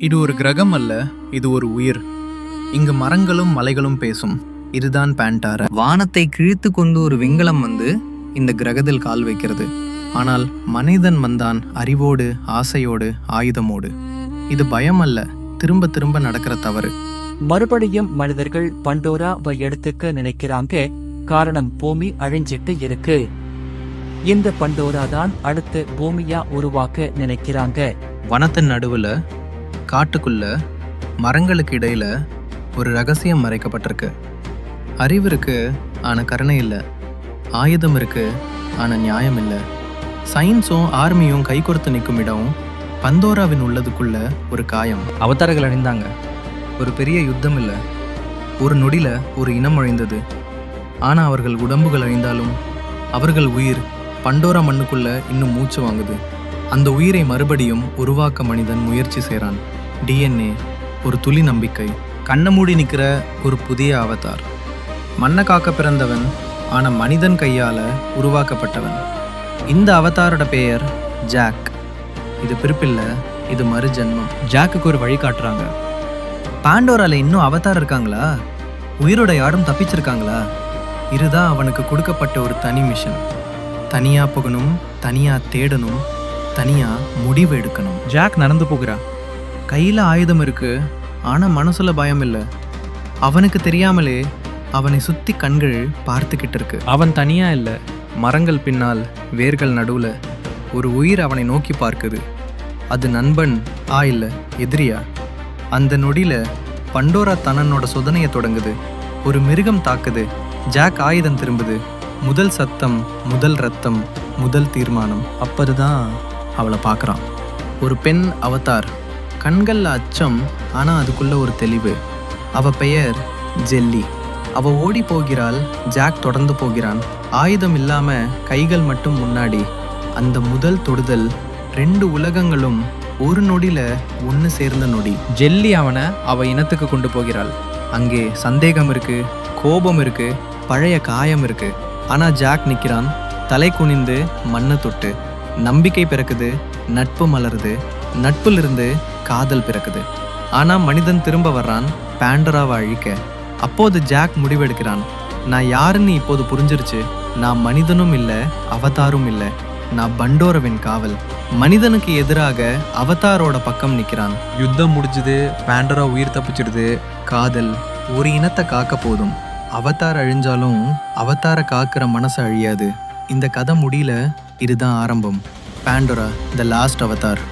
இது ஒரு கிரகம் அல்ல, இது ஒரு உயிர். இங்கு மரங்களும் மலைகளும் பேசும். இதுதான் பாண்டாரா. வானத்தை கிழித்து கொண்டு ஒரு விண்கலம் வந்து இந்த கிரகத்தில் கால் வைக்கிறது. ஆனால் மனிதன் வந்தான் அறிவோடு, ஆசையோடு, ஆயுதமோடு. இது பயம் அல்ல, திரும்ப திரும்ப நடக்கிற தவறு. மறுபடியும் மனிதர்கள் பண்டோராவை எடுத்துக்க நினைக்கிறாங்க. காரணம், பூமி அழிஞ்சிட்டு இருக்கு. இந்த பண்டோரா தான் அடுத்த பூமியா உருவாக்க நினைக்கிறாங்க. வனத்தின் நடுவுல, காட்டுக்குள்ள, மரங்களுக்கு இடையில ஒரு ரகசியம் மறைக்கப்பட்டிருக்கு. அறிவு இருக்கு, ஆனா கருணை இல்லை. ஆயுதம் இருக்கு, ஆனா நியாயம் இல்லை. சயின்ஸும் ஆர்மியும் கை கொடுத்து நிற்கும் இடம் பந்தோராவின் உள்ளதுக்குள்ள ஒரு காயம். அவதாரங்கள் அழிந்தாங்க. ஒரு பெரிய யுத்தம் இல்லை, ஒரு நொடியில ஒரு இனம் அழிந்தது. ஆனா அவர்கள் உடம்புகள் அழிந்தாலும் அவர்கள் உயிர் பண்டோரா மண்ணுக்குள்ள இன்னும் மூச்சு வாங்குது. அந்த உயிரை மறுபடியும் உருவாக்க மனிதன் முயற்சி செய்கிறான். டிஎன்ஏ, ஒரு துளி நம்பிக்கை, கண்ணை மூடி நிற்கிற ஒரு புதிய அவதார். மண்ணை காக்க பிறந்தவன், ஆனால் மனிதன் கையால் உருவாக்கப்பட்டவன். இந்த அவதாரோட பெயர் ஜாக். இது பிறப்பில்லை, இது மறுஜன்மம். ஜாக்குக்கு ஒரு வழி காட்டுறாங்க. பாண்டோரால இன்னும் அவதார் இருக்காங்களா? உயிரோட யாரும் தப்பிச்சிருக்காங்களா? இதுதான் அவனுக்கு கொடுக்கப்பட்ட ஒரு தனி மிஷன். தனியா போகணும், தனியா தேடணும், தனியா முடிவு எடுக்கணும். ஜாக் நடந்து போகிறா. கையில் ஆயுதம் இருக்கு, ஆனால் மனசுல பயம் இல்லை. அவனுக்கு தெரியாமலே அவனை சுற்றி கண்கள் பார்த்துக்கிட்டு இருக்கு. அவன் தனியா இல்லை. மரங்கள் பின்னால், வேர்கள் நடுவில் ஒரு உயிர் அவனை நோக்கி பார்க்குது. அது நண்பன் இல்லை எதிரியா? அந்த நொடியில் பண்டோரா தன்னனோட சோதனையை தொடங்குது. ஒரு மிருகம் தாக்குது, ஜாக் ஆயுதம் திரும்புது. முதல் சத்தம், முதல் ரத்தம், முதல் தீர்மானம். அப்போதுதான் அவளை பார்க்குறான். ஒரு பெண் அவதார். கண்கள்ல அச்சம், ஆனால் அதுக்குள்ள ஒரு தெளிவு. அவ பெயர் ஜெல்லி. அவ ஓடி போகிறாள், ஜாக் தொடர்ந்து போகிறான். ஆயுதம் இல்லாம கைகள் மட்டும் முன்னாடி. அந்த முதல் தொடுதல், 2 உலகங்களும் ஒரு நொடியில ஒன்று சேர்ந்த நொடி. ஜெல்லி அவனை அவ இனத்துக்கு கொண்டு போகிறாள். அங்கே சந்தேகம் இருக்கு, கோபம் இருக்கு, பழைய காயம் இருக்கு. ஆனா ஜாக் நிற்கிறான், தலை குனிந்து மண்ணை தொட்டு. நம்பிக்கை பிறக்குது, நட்பு மலருது, நட்பிலிருந்து காதல் பிறக்குது. ஆனா மனிதன் திரும்ப வர்றான், பாண்டோராவை அழிக்க. அப்போது ஜாக் முடிவெடுக்கிறான். நான் யாருன்னு இப்போது புரிஞ்சிருச்சு. நான் மனிதனும் இல்லை, அவதாரும் இல்லை. நான் பண்டோராவின் காவல். மனிதனுக்கு எதிராக அவதாரோட பக்கம் நிற்கிறான். யுத்தம் முடிஞ்சுது, பாண்டோரா உயிர் தப்பிச்சிடுது. காதல் ஒரு இனத்தை காக்க போதும். அவதார் அழிஞ்சாலும் அவதாரை காக்கிற மனசு அழியாது. இந்த கதை முடியல, இதுதான் ஆரம்பம். Pandora, the last Avatar.